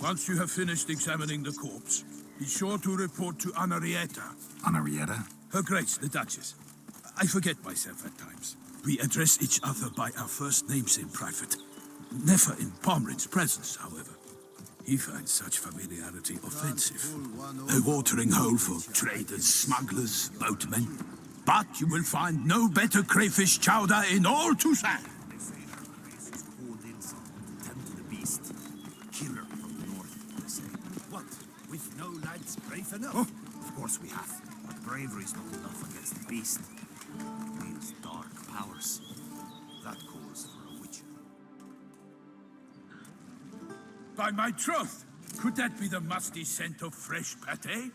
Once you have finished examining the corpse, be sure to report to Anarietta. Anarietta? Her Grace, the Duchess. I forget myself at times. We address each other by our first names in private. Never in Pomrin's presence, however. He finds such familiarity offensive. A watering hole for traders, smugglers, boatmen. But you will find no better crayfish chowder in all Toussaint. Killer from the north, they say. What? With no lads brave enough? Oh, of course we have. But bravery's not enough against the beast. These dark powers. That calls for a witcher. By my troth, could that be the musty scent of fresh pâté?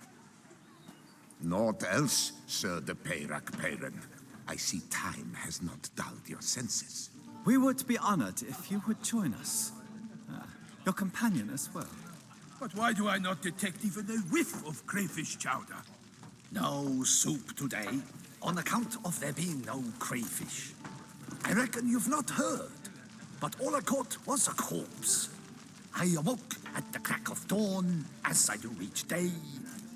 Naught else, Sir de Peyrac-Peyren. I see time has not dulled your senses. We would be honored if you would join us. Your companion as well. But why do I not detect even a whiff of crayfish chowder? No soup today, on account of there being no crayfish. I reckon you've not heard, but all I caught was a corpse. I awoke at the crack of dawn, as I do each day,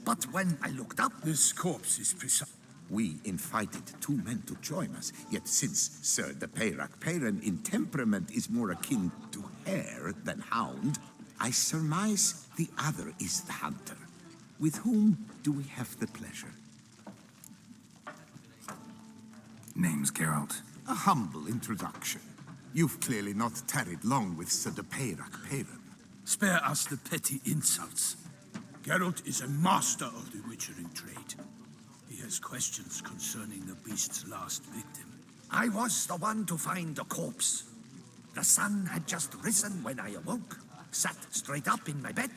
but when I looked up... This corpse is precise. We invited two men to join us, yet since Sir de Peyrac-Peyren in temperament is more akin to hare than hound, I surmise the other is the hunter. With whom do we have the pleasure? Name's Geralt. A humble introduction. You've clearly not tarried long with Sir de Peyrac-Peyren. Spare us the petty insults. Geralt is a master of the witchering trade. He has questions concerning the beast's last victim. I was the one to find the corpse. The sun had just risen when I awoke, sat straight up in my bed,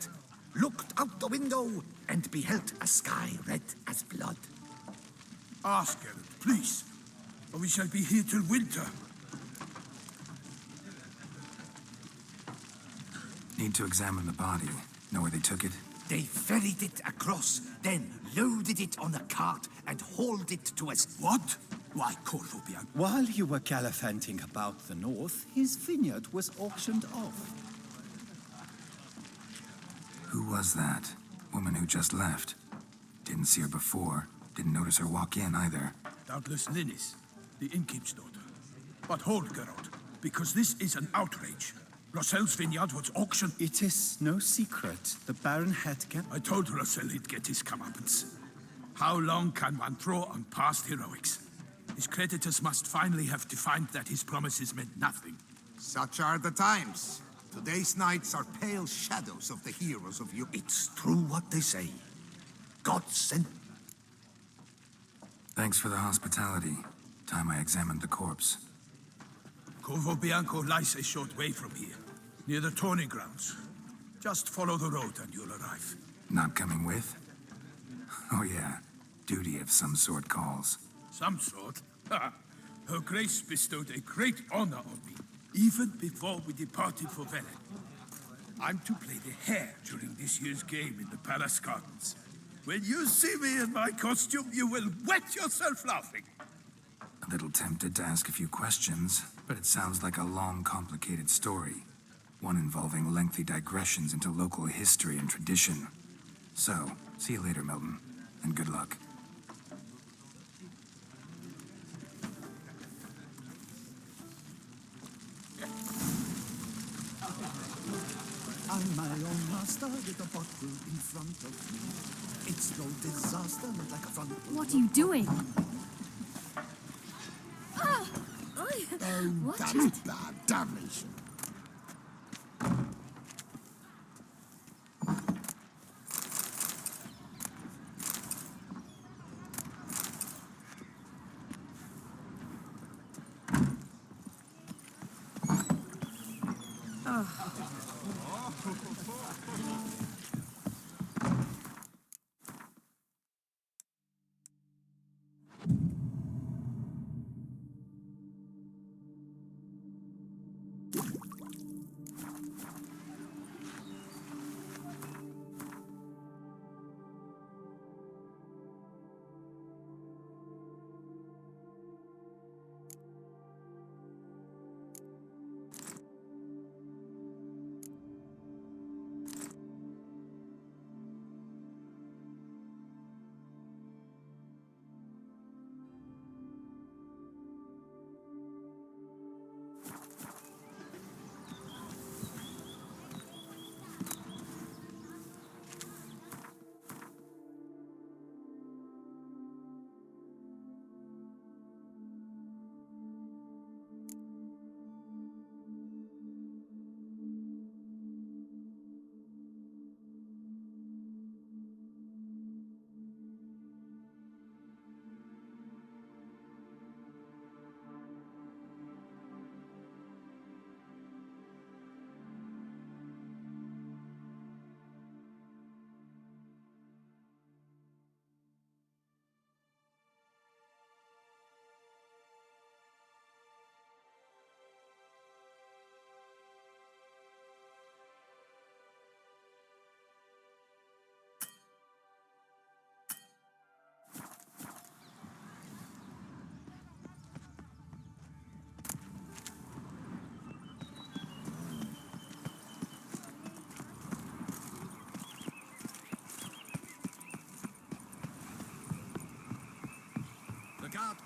looked out the window, and beheld a sky red as blood. Ask Geralt, please, or we shall be here till winter. Need to examine the body. Know where they took it? They ferried it across, then loaded it on a cart and hauled it to us. What? Why, Corvobian? While you were gallivanting about the north, his vineyard was auctioned off. Who was that? Woman who just left. Didn't see her before. Didn't notice her walk in either. Doubtless Linnis, the innkeep's daughter. But hold, Geralt, because this is an outrage. Rossel's vineyard was auctioned. It is no secret. The Baron had I told Rossel he'd get his comeuppance. How long can one throw on past heroics? His creditors must finally have defined that his promises meant nothing. Such are the times. Today's knights are pale shadows of the heroes of yore. It's true what they say. God sent... Thanks for the hospitality. Time I examined the corpse. Corvo Bianco lies a short way from here, near the tourney grounds. Just follow the road and you'll arrive. Not coming with? Oh yeah, duty of some sort calls. Some sort? Her Grace bestowed a great honor on me, even before we departed for Velen. I'm to play the hare during this year's game in the palace gardens. When you see me in my costume, you will wet yourself laughing. A little tempted to ask a few questions, but it sounds like a long, complicated story. One involving lengthy digressions into local history and tradition. So, see you later, Milton, and good luck. I'm my own master with a bottle in front of me. It's no disaster, not like a front. What are you doing? Oh, that is bad damage.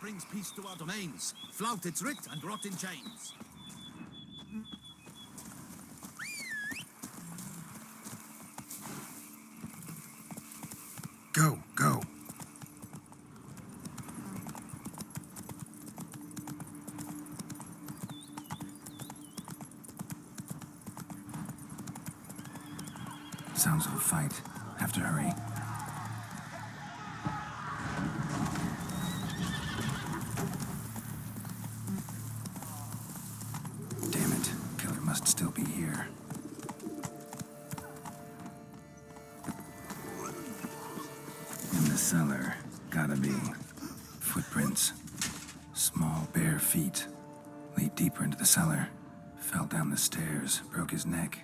brings peace to our domains. Flout its writ and rot in chains. Go, go. Sounds of a fight. Have to hurry. Damn it. Killer must still be here. In the cellar. Gotta be. Footprints. Small, bare feet. Lead deeper into the cellar. Fell down the stairs. Broke his neck.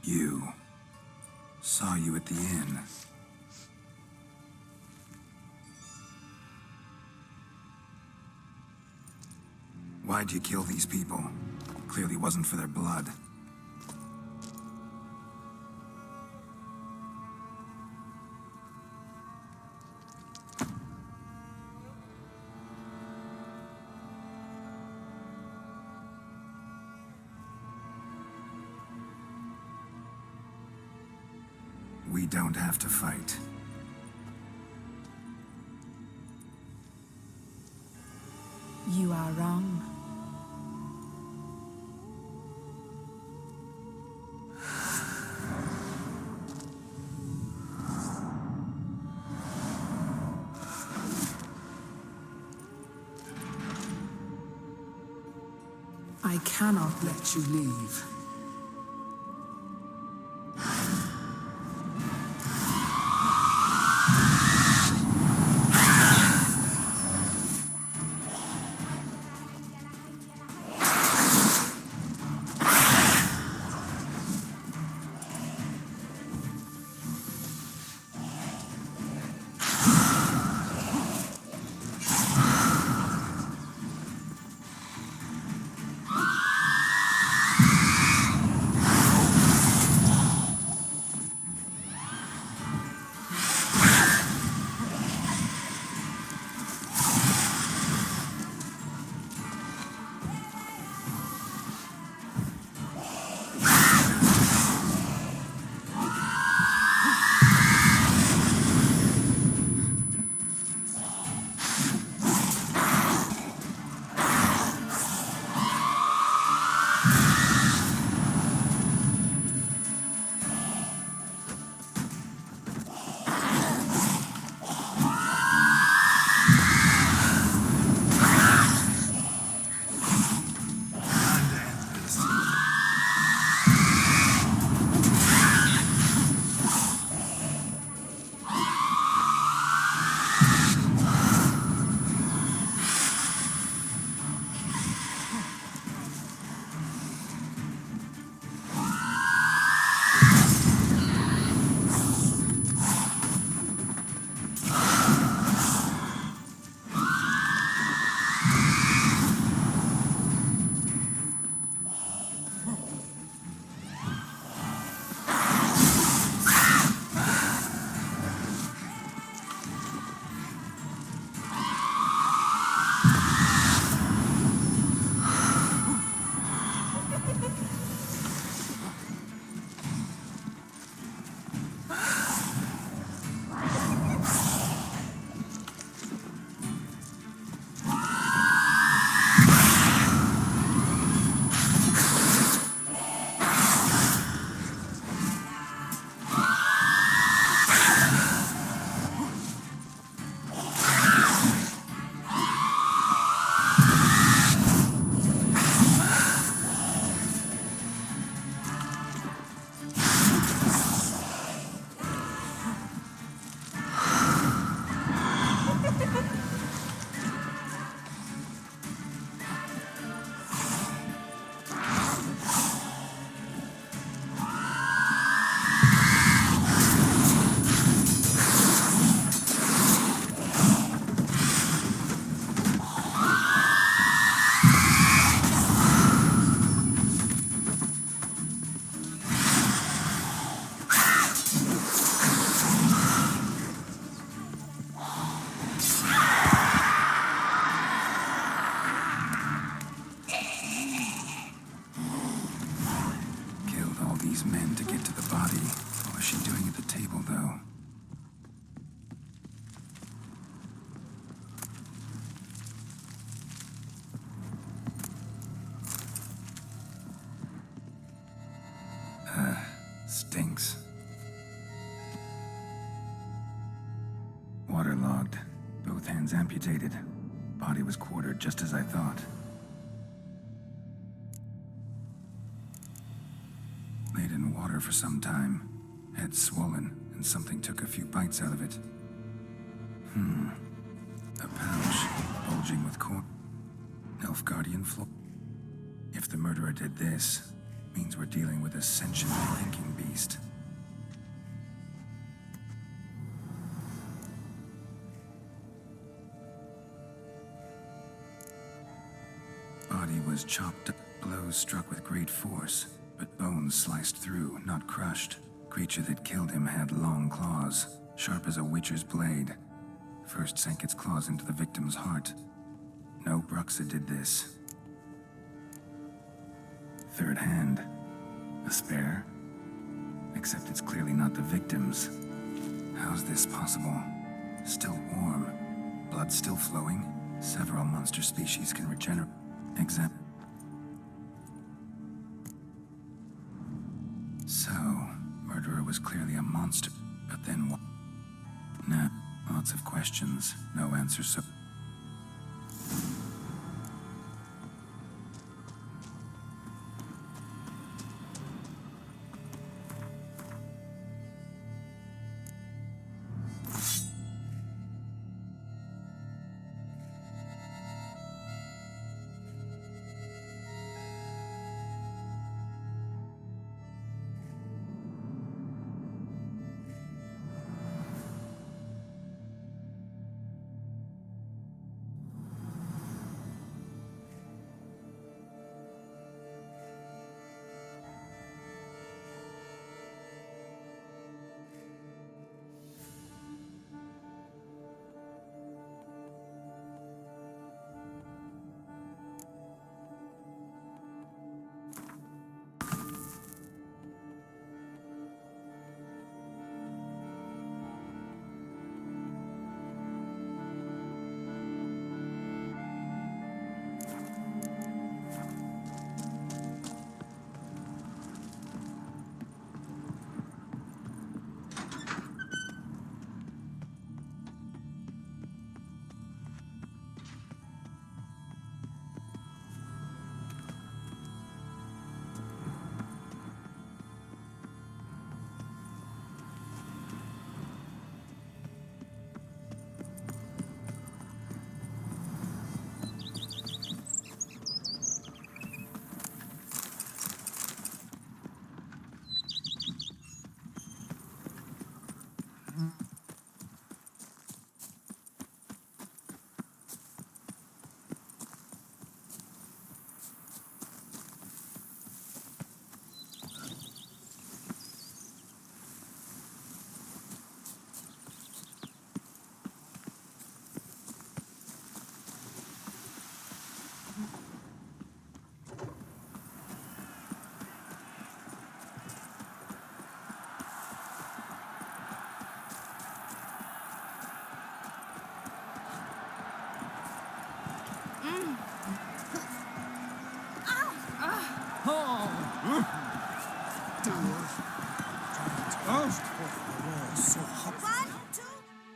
You. Saw you at the inn. Why'd you kill these people? Clearly wasn't for their blood. We don't have to fight. You are wrong. I cannot let you leave. Waterlogged. Both hands amputated. Body was quartered just as I thought. Laid in water for some time. Head swollen, and something took a few bites out of it. A pouch, bulging with corn. Nilfgaardian floor. If the murderer did this, means we're dealing with a sentient thinking beast. Body was chopped up, blows struck with great force, but bones sliced through, not crushed. Creature that killed him had long claws, sharp as a witcher's blade. First sank its claws into the victim's heart. No Bruxa did this. Third hand. A spare? Except it's clearly not the victim's. How's this possible? Still warm. Blood still flowing. Several monster species can regenerate. So, murderer was clearly a monster. But then what? Nah, lots of questions. No answers, so...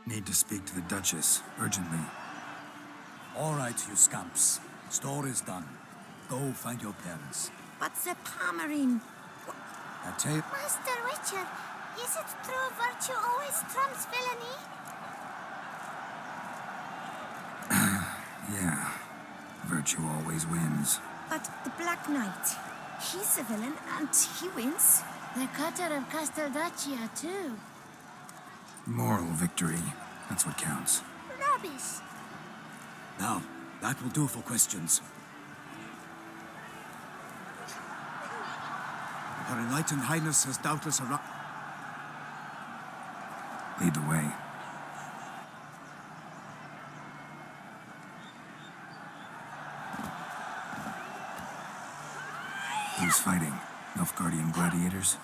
Need to speak to the Duchess, urgently. All right, you scamps. Story's done. Go find your parents. But the Palmerine... I tell you... Master Witcher, is it true virtue always trumps villainy? Yeah. Virtue always wins. But the Black Knight, he's a villain and he wins. The cutter of Casteldaccia, too. Moral victory. That's what counts. Rubbish. Now, that will do for questions. Her Enlightened Highness has doubtless arrived. Lead the way. Who's fighting? Nilfgaardian gladiators?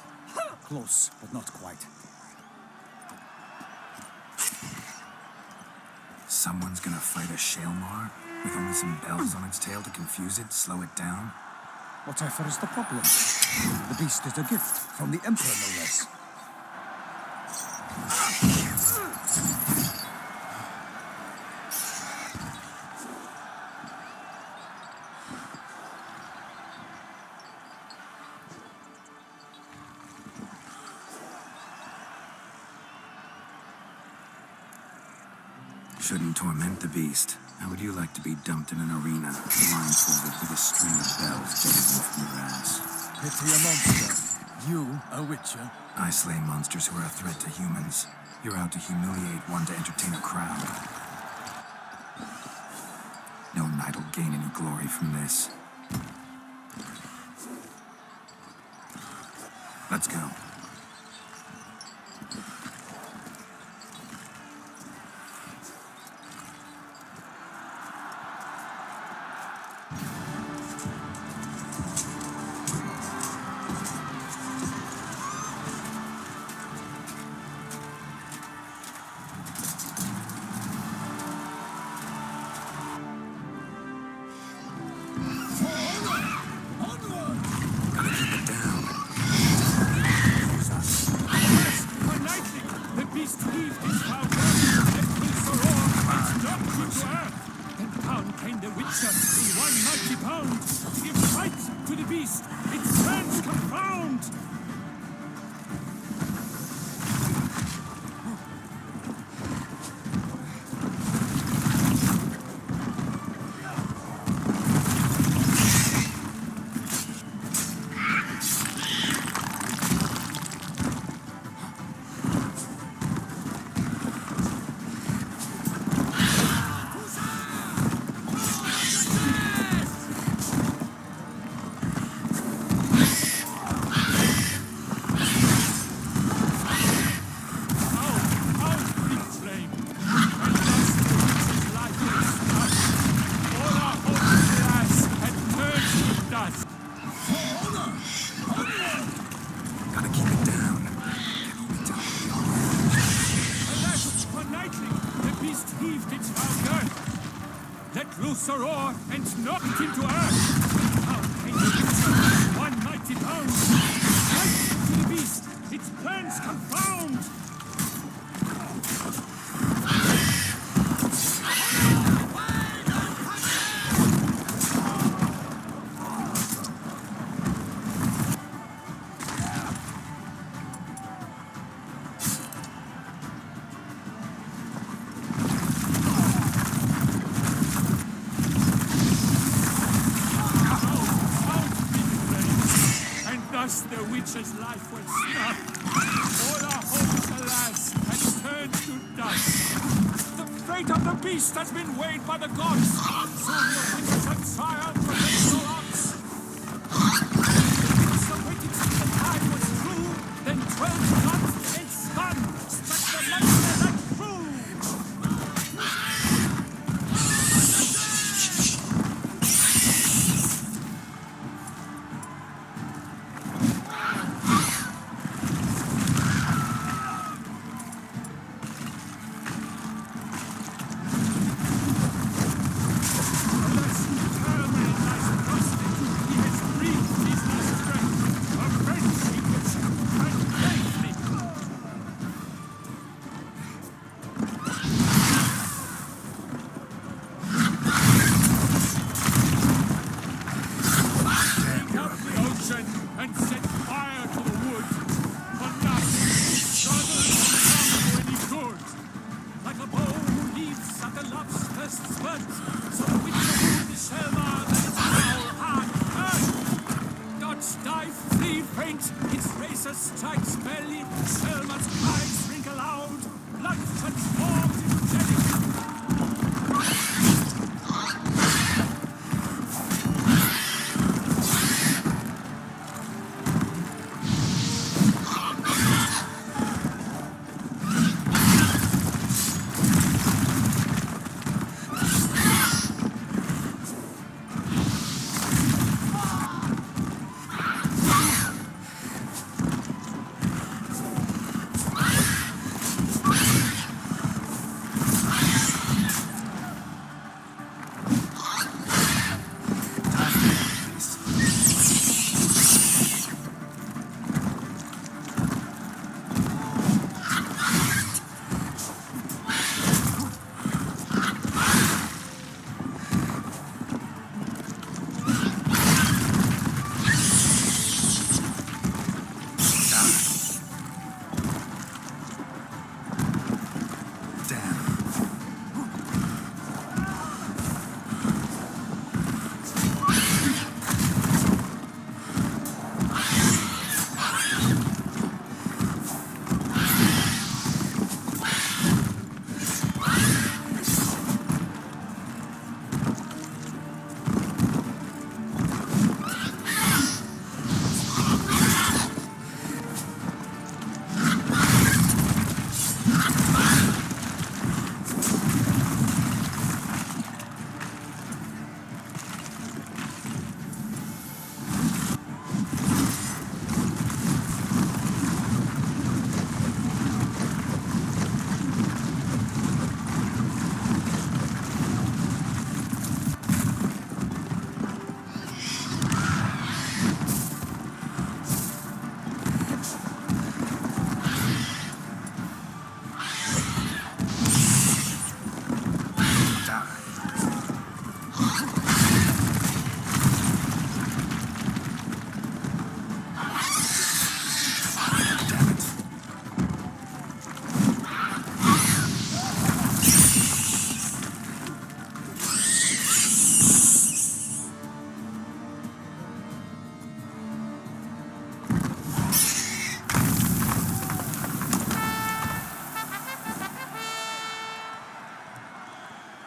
Close, but not quite. Someone's gonna fight a Shaelmar? With only some bells on its tail to confuse it, slow it down? Whatever is the problem? The beast is a gift from the Emperor, no less. Shouldn't torment the beast. How would you like to be dumped in an arena, blindfolded with a string of bells dangling from your ass? Pity a monster. You, a witcher? I slay monsters who are a threat to humans. You're out to humiliate one to entertain a crowd. No knight will gain any glory from this. Let's go. Roar and knocked into earth. How came the witcher? One mighty pound. Strike to the beast. Its plans confound. The witch's life was snuffed. All our hopes, alas, had turned to dust. The fate of the beast has been weighed by the gods. Soon the witch shall triumph against the odds. So waiting till the time was true, then 12 months and sun struck the monster that flew.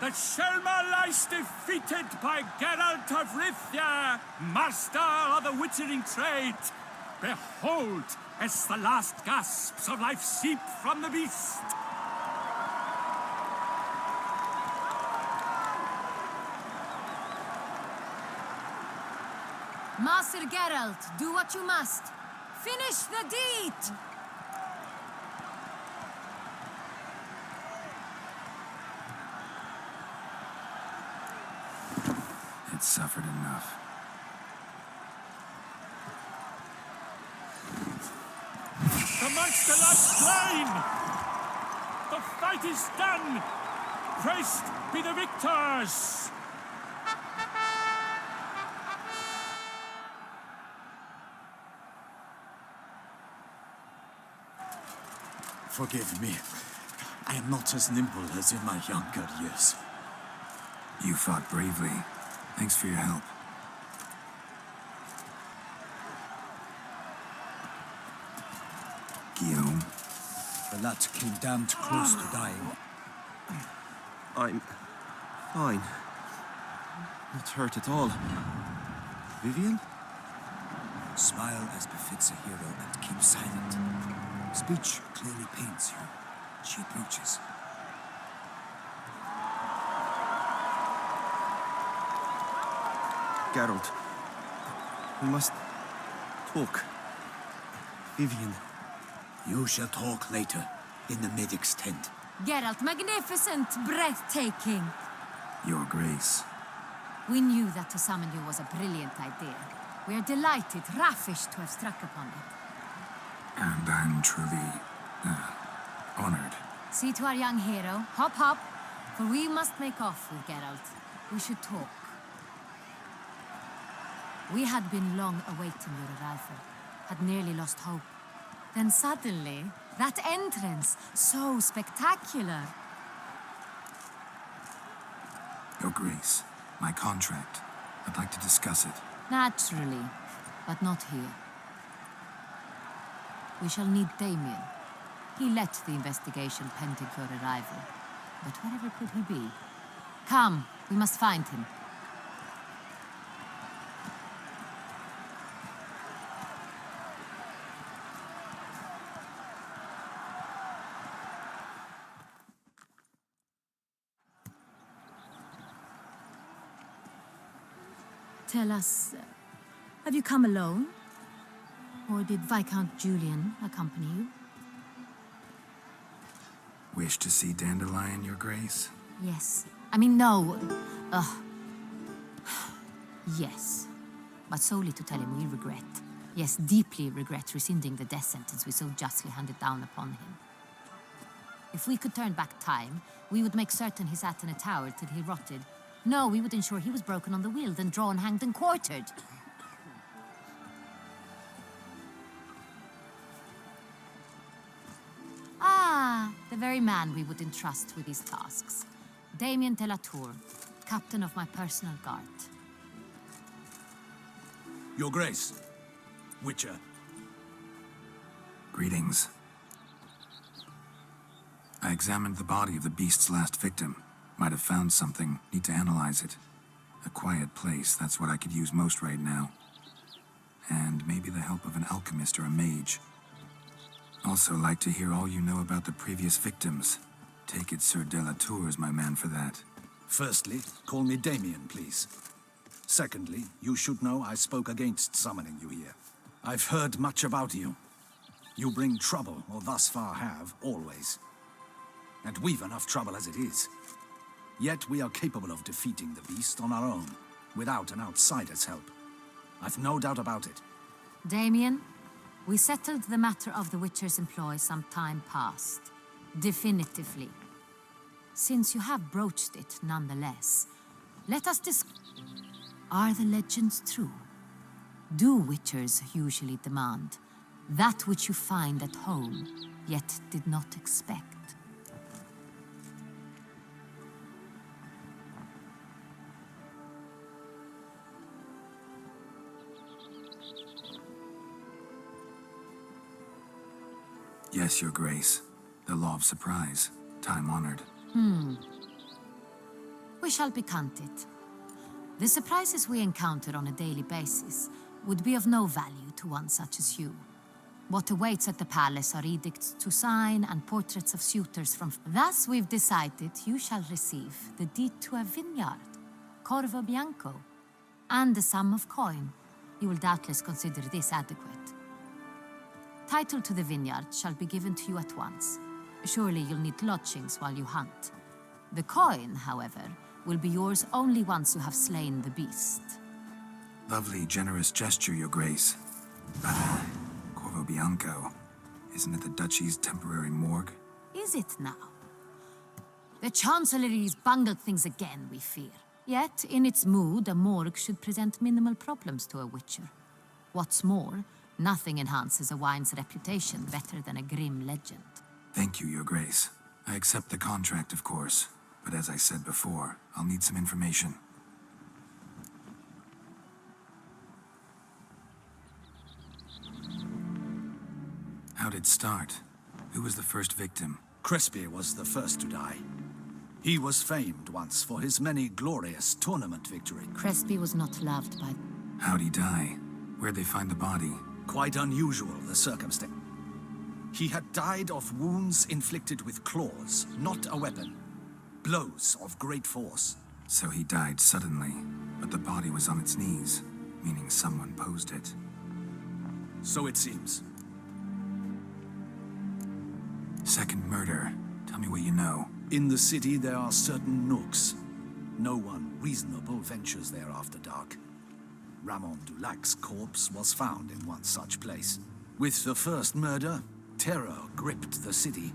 that Shelma lies defeated by Geralt of Rivia, master of the witchering trade. Behold, as the last gasps of life seep from the beast. Master Geralt, do what you must. Finish the deed! It suffered enough. The monster lies slain! The fight is done! Praised be the victors! Forgive me. I am not as nimble as in my younger years. You fought bravely. Thanks for your help. Guillaume? The lad came damned close to dying. I'm fine. Not hurt at all. Vivian? Smile as befits a hero and keep silent. Speech clearly pains you. She approaches. Geralt. We must talk. Vivian. You shall talk later, in the medic's tent. Geralt, magnificent, breathtaking. Your Grace. We knew that to summon you was a brilliant idea. We are delighted, ravished to have struck upon it. And I'm truly, honored. See to our young hero. Hop, hop. For we must make off with Geralt. We should talk. We had been long awaiting your arrival. Had nearly lost hope. Then suddenly, that entrance, so spectacular. Your Grace, my contract. I'd like to discuss it. Naturally, but not here. We shall need Damien. He led the investigation pending your arrival. But wherever could he be? Come, we must find him. Tell us, have you come alone? Or did Viscount Julian accompany you? Wish to see Dandelion, Your Grace? Yes. I mean, no. Yes. But solely to tell him we regret. Yes, deeply regret rescinding the death sentence we so justly handed down upon him. If we could turn back time, we would make certain he sat in a tower till he rotted. No, we would ensure he was broken on the wheel, then drawn, hanged, and quartered. Ah, the very man we would entrust with these tasks. Damien de la Tour, captain of my personal guard. Your Grace, Witcher. Greetings. I examined the body of the beast's last victim. Might have found something. Need to analyze it. A quiet place, that's what I could use most right now. And maybe the help of an alchemist or a mage. Also like to hear all you know about the previous victims. Take it Sir de la Tour is my man for that. Firstly, call me Damien, please. Secondly, you should know I spoke against summoning you here. I've heard much about you. You bring trouble, or thus far have, always. And we've enough trouble as it is. Yet we are capable of defeating the beast on our own, without an outsider's help. I've no doubt about it. Damien, we settled the matter of the Witcher's employ some time past. Definitively. Since you have broached it nonetheless, let us Are the legends true? Do Witchers usually demand that which you find at home, yet did not expect? Yes, Your Grace. The law of surprise. Time-honored. We shall becant it. The surprises we encounter on a daily basis would be of no value to one such as you. What awaits at the palace are edicts to sign and portraits of suitors from... Thus we've decided you shall receive the deed to a vineyard, Corvo Bianco, and the sum of coin. You will doubtless consider this adequate. Title to the vineyard shall be given to you at once. Surely you'll need lodgings while you hunt. The coin, however, will be yours only once you have slain the beast. Lovely, generous gesture, Your Grace. But, Corvo Bianco, isn't it the Duchy's temporary morgue? Is it now? The Chancellery's bungled things again, we fear. Yet, in its mood, a morgue should present minimal problems to a witcher. What's more, nothing enhances a wine's reputation better than a grim legend. Thank you, Your Grace. I accept the contract, of course. But as I said before, I'll need some information. How'd it start? Who was the first victim? Crespi was the first to die. He was famed once for his many glorious tournament victories. Crespi was not loved by... How'd he die? Where'd they find the body? Quite unusual, the circumstance. He had died of wounds inflicted with claws, not a weapon. Blows of great force. So he died suddenly, but the body was on its knees, meaning someone posed it. So it seems. Second murder. Tell me what you know. In the city, there are certain nooks. No one reasonable ventures there after dark. Ramon Dulac's corpse was found in one such place. With the first murder, terror gripped the city.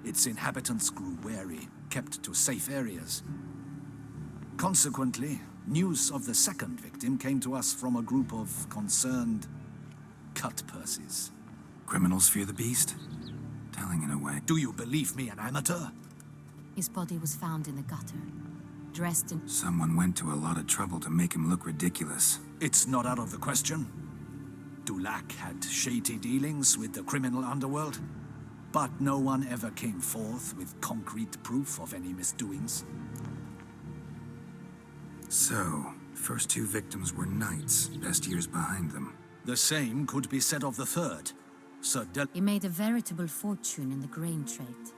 Its inhabitants grew wary, kept to safe areas. Consequently, news of the second victim came to us from a group of concerned cut-purses. Criminals fear the beast? Telling in a way. Do you believe me an amateur? His body was found in the gutter, dressed in... Someone went to a lot of trouble to make him look ridiculous. It's not out of the question. Dulac had shady dealings with the criminal underworld, but no one ever came forth with concrete proof of any misdoings. So, first two victims were knights, best years behind them. The same could be said of the third. He made a veritable fortune in the grain trade.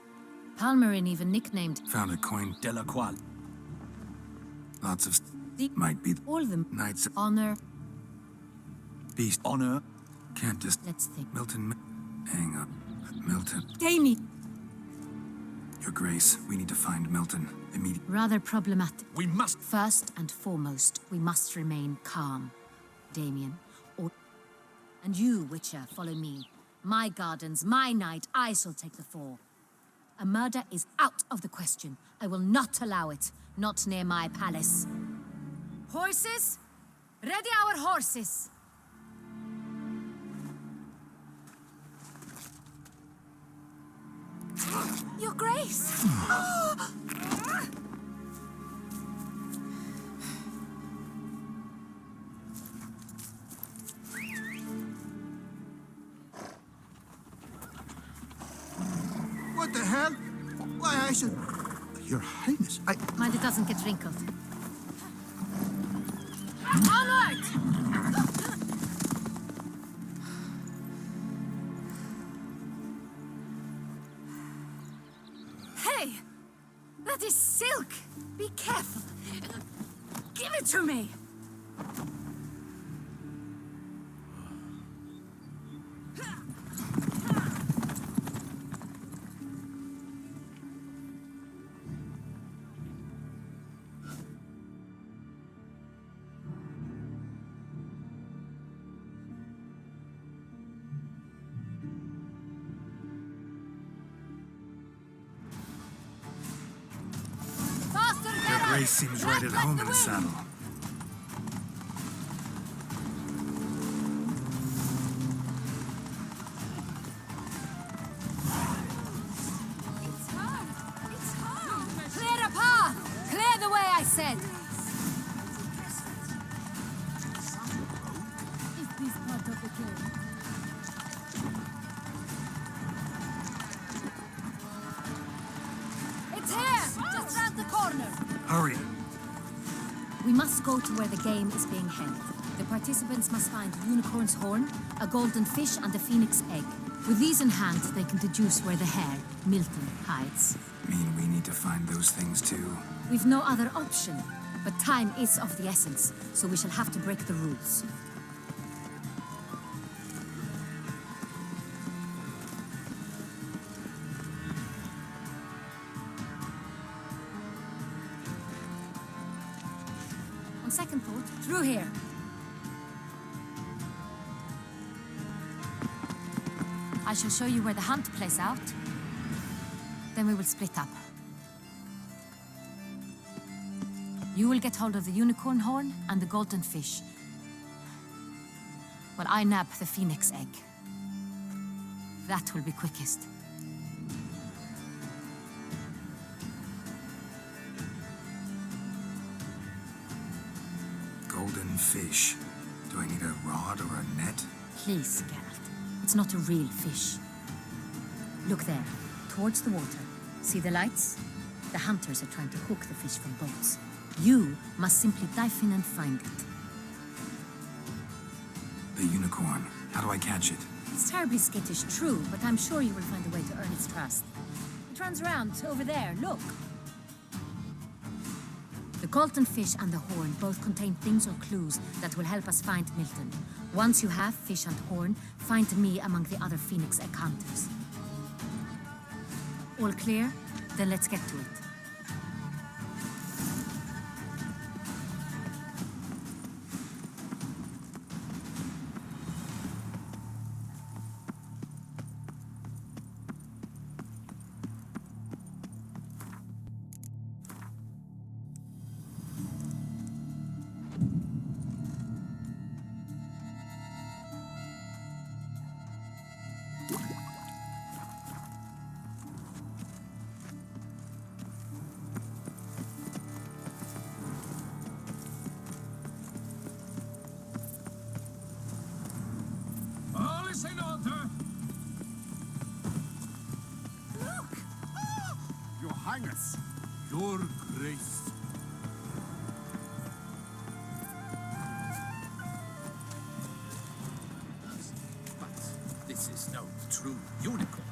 Palmerin even nicknamed... Found a coin. De la Qual. Lots of... Might be... All of them. Knights... Honor. Beast. Honor. Can't just... Let's think. Milton... Hang up. Milton. Damien! Your Grace, we need to find Milton. Immediately. Rather problematic. We must... First and foremost, we must remain calm. Damien. And you, Witcher, follow me. My gardens, my night, I shall take the fall. A murder is out of the question. I will not allow it. Not near my palace. Horses? Ready our horses! Your Grace! What the hell? Why, I should... Your Highness, Mind it doesn't get wrinkled. Onward! Hey! That is silk! Be careful! Give it to me! Grace seems right at home in the saddle. It's hard! It's hard! Clear a path! Clear the way, I said! Is this part of the game? It's here! Just round the corner! Hurry! We must go to where the game is being held. The participants must find a unicorn's horn, a golden fish, and a phoenix egg. With these in hand, they can deduce where the hare, Milton, hides. Mean we need to find those things too? We've no other option, but time is of the essence, so we shall have to break the rules. On second thought, through here. I shall show you where the hunt plays out. Then we will split up. You will get hold of the unicorn horn and the golden fish, while I nab the phoenix egg. That will be quickest. Golden fish. Do I need a rod or a net? Please, Geralt. It's not a real fish. Look there, towards the water. See the lights? The hunters are trying to hook the fish from boats. You must simply dive in and find it. The unicorn. How do I catch it? It's terribly skittish, true, but I'm sure you will find a way to earn its trust. It runs around over there, look. The golden fish and the horn both contain things or clues that will help us find Milton. Once you have fish and horn, find me among the other phoenix egg hunters. All clear? Then let's get to it. Highness, your grace. But this is no true unicorn.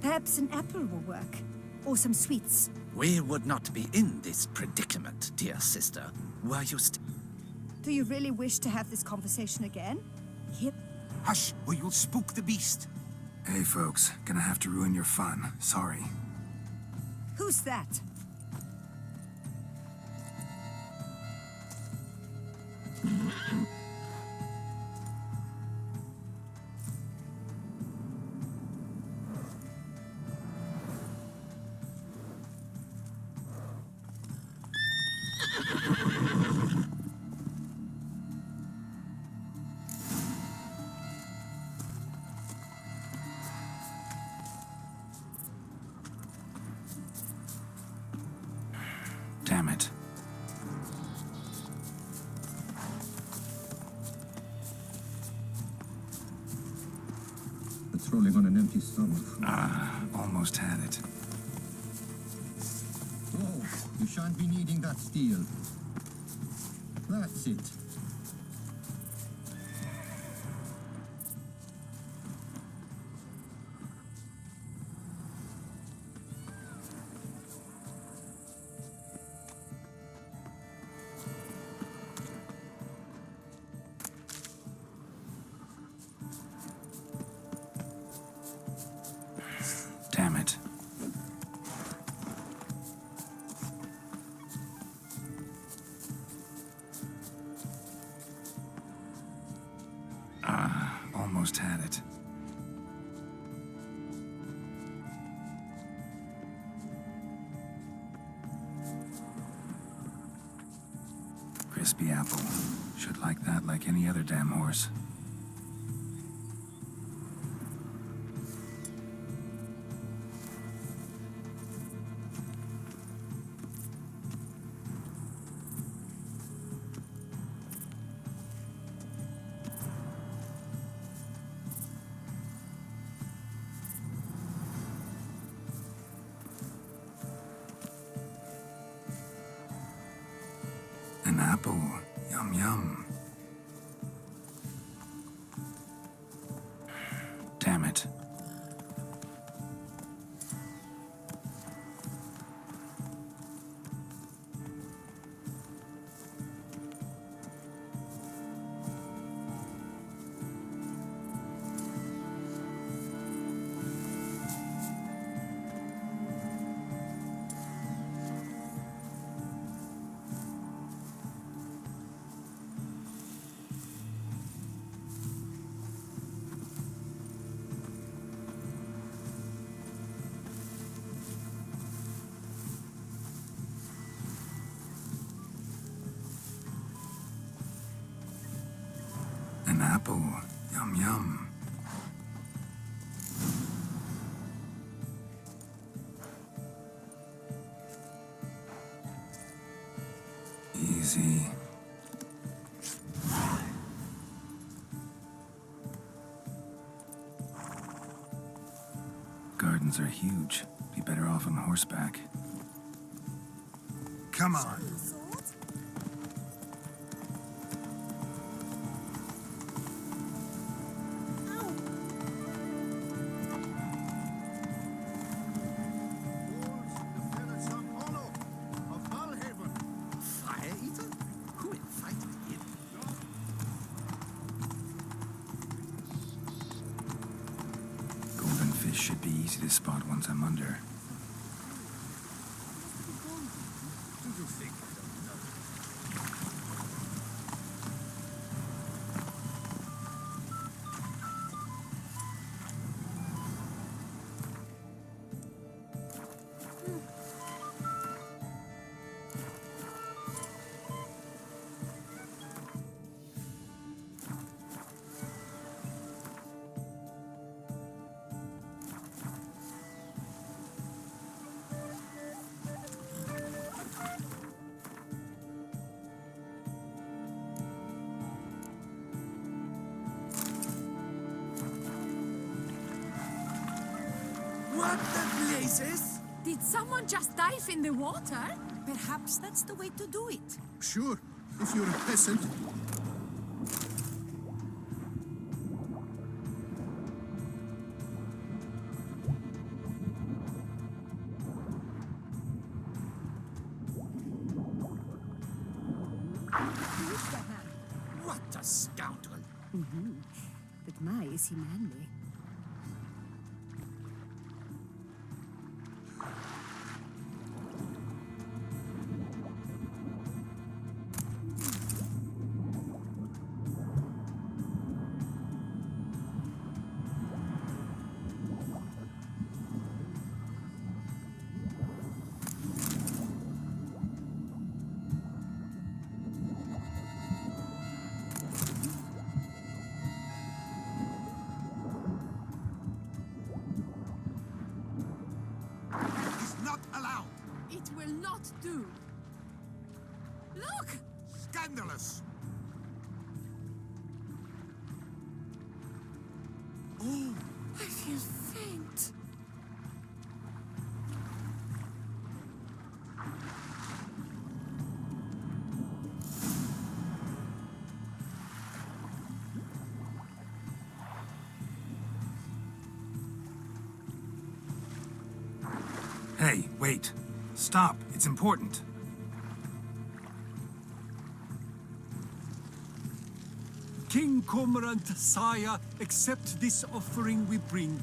Perhaps an apple will work. Or some sweets. We would not be in this predicament, dear sister, were you Do you really wish to have this conversation again? Yep. Hush, or you'll spook the beast. Hey folks, gonna have to ruin your fun. Sorry. Who's that? Damn it. It's rolling on an empty stomach. Almost had it. Oh, you shan't be needing that steel. That's it. Damn it. Almost had it. Crispy apple. Should like that like any other damn horse. apple. Yum yum. Damn it. An apple. Yum yum. Easy. Gardens are huge. Be better off on horseback. Come on. Should be easy to spot once I'm under. Do you think I don't know? What the blazes? Did someone just dive in the water? Perhaps that's the way to do it. Sure, if you're a peasant. What a scoundrel! But my, is he manly? Do. Look! Scandalous! Oh, I feel faint. Hey, wait. Stop. It's important. King Cormorant, sire, accept this offering we bring.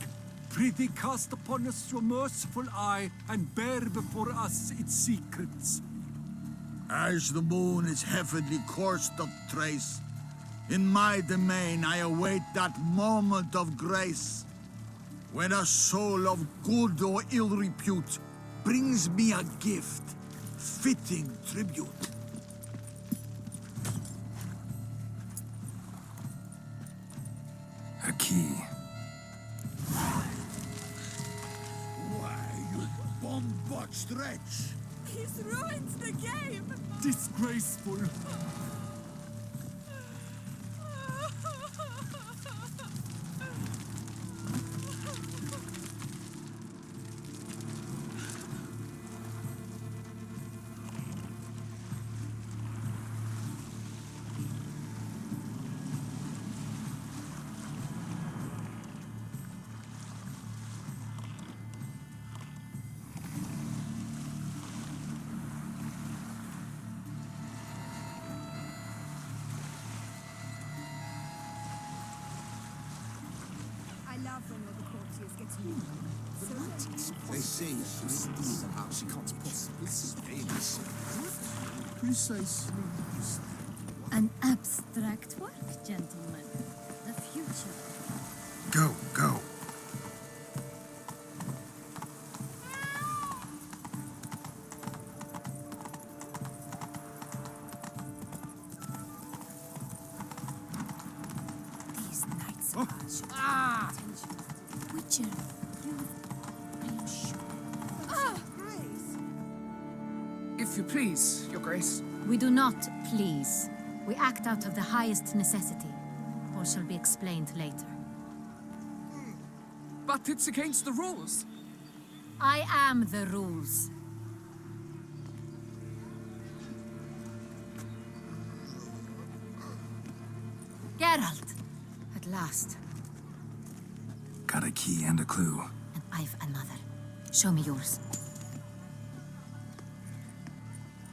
Prithee cast upon us your merciful eye and bear before us its secrets. As the moon is heavenly coursed of trace, in my domain I await that moment of grace, when a soul of good or ill repute brings me a gift, fitting tribute. A key. Why, you bomb.'s wretch! He's ruined the game! Disgraceful. say she can't possibly see. Precisely. An abstract work, gentlemen. The future. Go, go. These knights of ours should pay attention. Witcher, I am sure. If you please, Your Grace. We do not please. We act out of the highest necessity. All shall be explained later. But it's against the rules. I am the rules. Geralt! At last. Got a key and a clue. And I've another. Show me yours.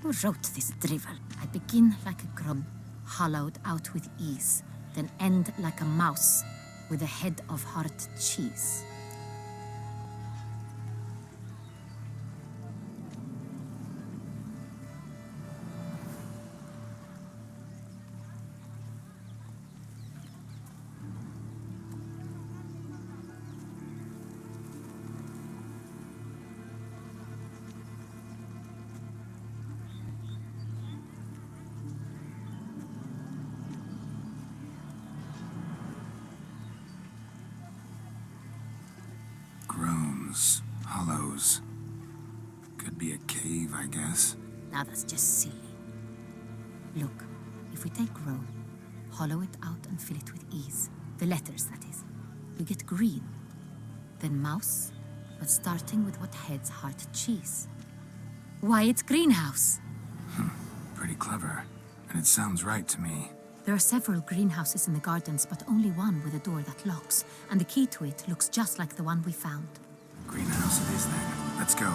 Who wrote this drivel? I begin like a grum, hollowed out with ease, then end like a mouse, with a head of hard cheese. Groans, hollows. Could be a cave, I guess. Now that's just silly. Look, if we take groan, hollow it out and fill it with ease, the letters, that is, we get green. Then mouse, but starting with what heads heart cheese. Why, it's greenhouse. Pretty clever. And it sounds right to me. There are several greenhouses in the gardens, but only one with a door that locks, and the key to it looks just like the one we found. Greenhouse it is then. Let's go.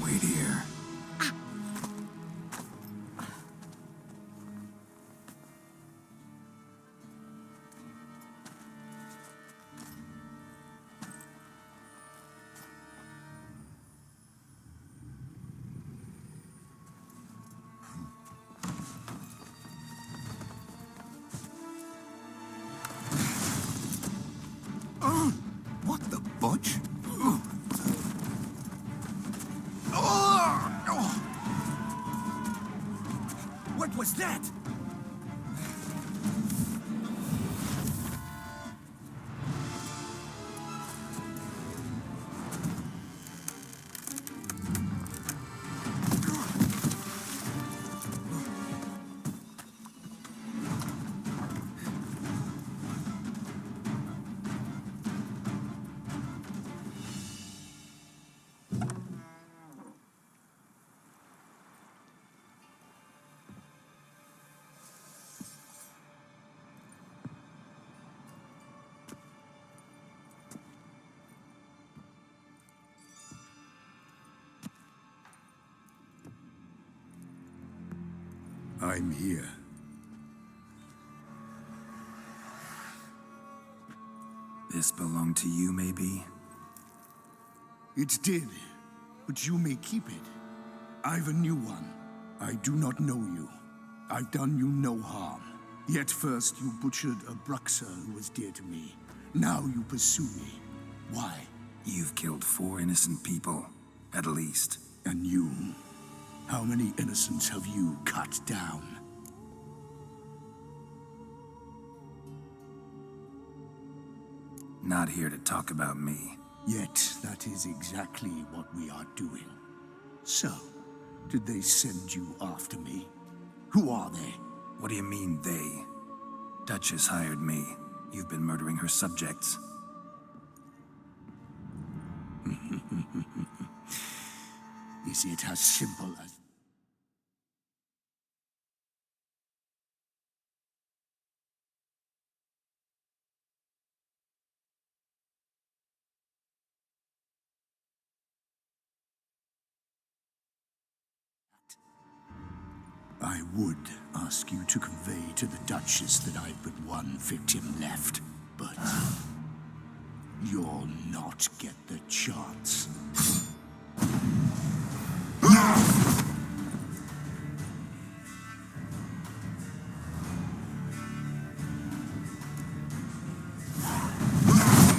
Wait here. What the fudge? What was that? I'm here. This belonged to you, maybe? It did, but you may keep it. I've a new one. I do not know you. I've done you no harm. Yet first you butchered a Bruxer who was dear to me. Now you pursue me. Why? You've killed 4 innocent people, at least. And you? How many innocents have you cut down? Not here to talk about me. Yet that is exactly what we are doing. So, did they send you after me? Who are they? What do you mean, they? Duchess hired me. You've been murdering her subjects. Is it as simple as... I would ask you to convey to the Duchess that I've but one victim left, but you'll not get the chance.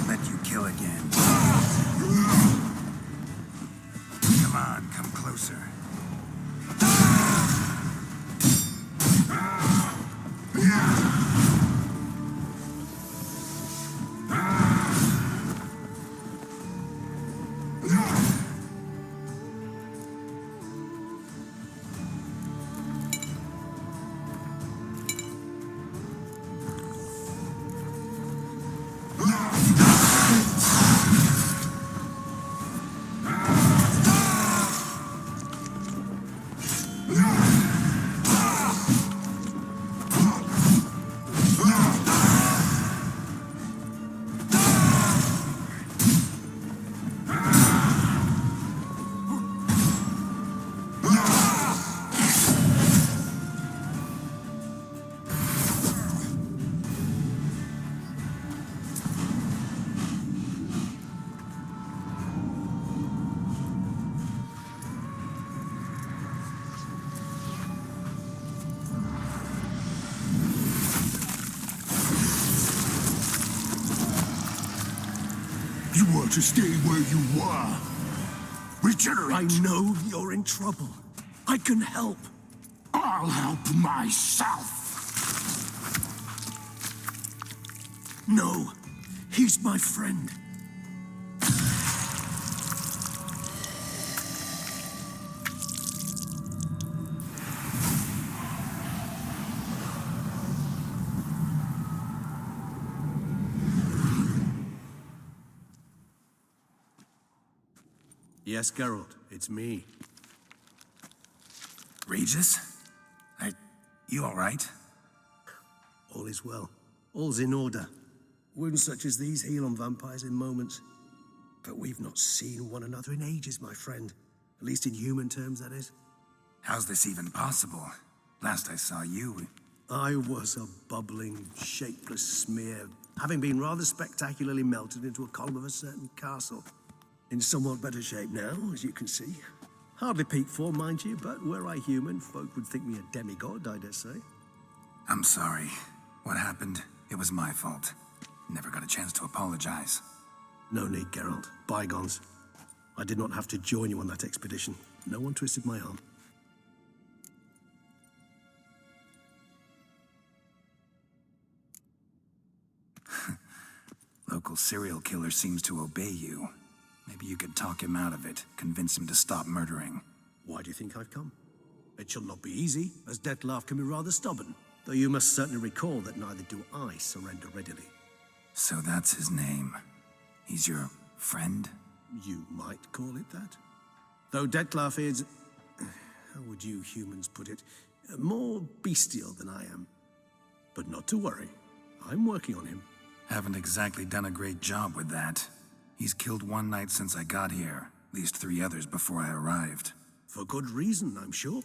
Let you kill again. Come on, come closer. You were to stay where you were. Regenerate. I know you're in trouble. I can help. I'll help myself. No, he's my friend. Yes, Geralt, it's me. Regis? You all right? All is well. All's in order. Wounds such as these heal on vampires in moments. But we've not seen one another in ages, my friend. At least in human terms, that is. How's this even possible? Last I saw you... I was a bubbling, shapeless smear, having been rather spectacularly melted into a column of a certain castle. In somewhat better shape now, as you can see. Hardly peak form, mind you, but were I human, folk would think me a demigod, I dare say. I'm sorry. What happened? It was my fault. Never got a chance to apologize. No need, Geralt. Bygones. I did not have to join you on that expedition. No one twisted my arm. Local serial killer seems to obey you. Maybe you could talk him out of it, convince him to stop murdering. Why do you think I've come? It shall not be easy, as Dettlaff can be rather stubborn. Though you must certainly recall that neither do I surrender readily. So that's his name. He's your friend? You might call it that. Though Dettlaff is... how would you humans put it? More bestial than I am. But not to worry. I'm working on him. Haven't exactly done a great job with that. He's killed one knight since I got here. At least 3 others before I arrived. For good reason, I'm sure.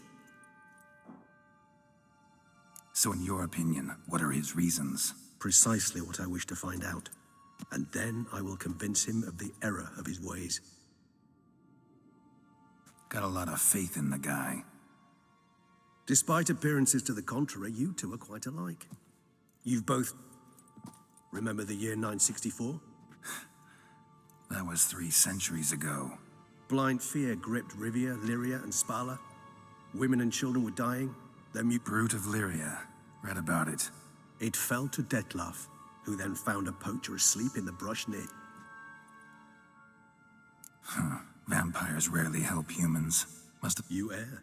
So in your opinion, what are his reasons? Precisely what I wish to find out. And then I will convince him of the error of his ways. Got a lot of faith in the guy. Despite appearances to the contrary, you two are quite alike. You've both... remember the year 964? That was 3 centuries ago. Blind fear gripped Rivia, Lyria, and Spala. Women and children were dying. Their Brute of Lyria. Read about it. It fell to Dettlaff, who then found a poacher asleep in the brush near. Vampires rarely help humans. Must have... You err.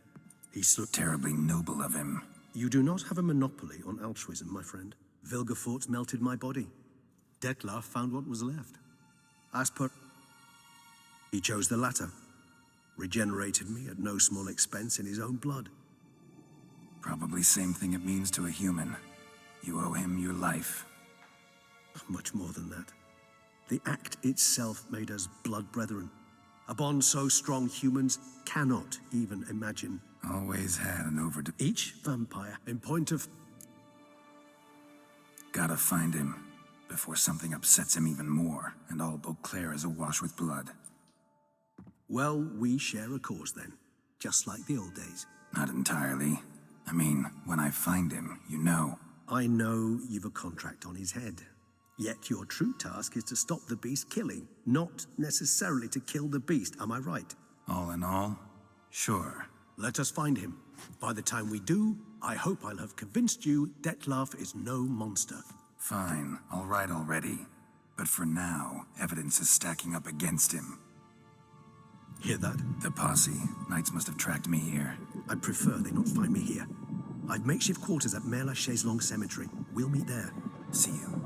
He stood... Terribly noble of him. You do not have a monopoly on altruism, my friend. Vilgefortz melted my body. Dettlaff found what was left. As per... He chose the latter. Regenerated me at no small expense in his own blood. Probably same thing it means to a human. You owe him your life. Much more than that. The act itself made us blood brethren. A bond so strong humans cannot even imagine. Always had an overdose. Each vampire, in point of... Gotta find him, before something upsets him even more, and all Beauclair is awash with blood. Well, we share a cause then, just like the old days. Not entirely. I mean, when I find him, you know. I know you've a contract on his head. Yet your true task is to stop the beast killing, not necessarily to kill the beast, am I right? All in all, sure. Let us find him. By the time we do, I hope I'll have convinced you Dettlaff is no monster. Fine, all right already. But for now, evidence is stacking up against him. Hear that? The posse. Knights must have tracked me here. I'd prefer they not find me here. I've makeshift quarters at Mère Lachaise Long Cemetery. We'll meet there. See you.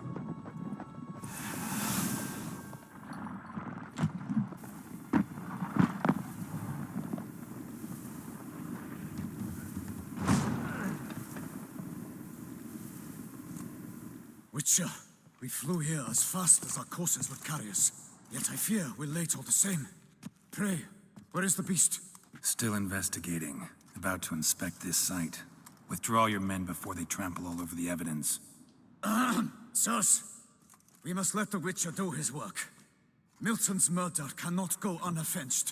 Witcher, we flew here as fast as our courses would carry us. Yet I fear we're late all the same. Pray, where is the beast? Still investigating. About to inspect this site. Withdraw your men before they trample all over the evidence. Sirs, we must let the Witcher do his work. Milton's murder cannot go unavenged.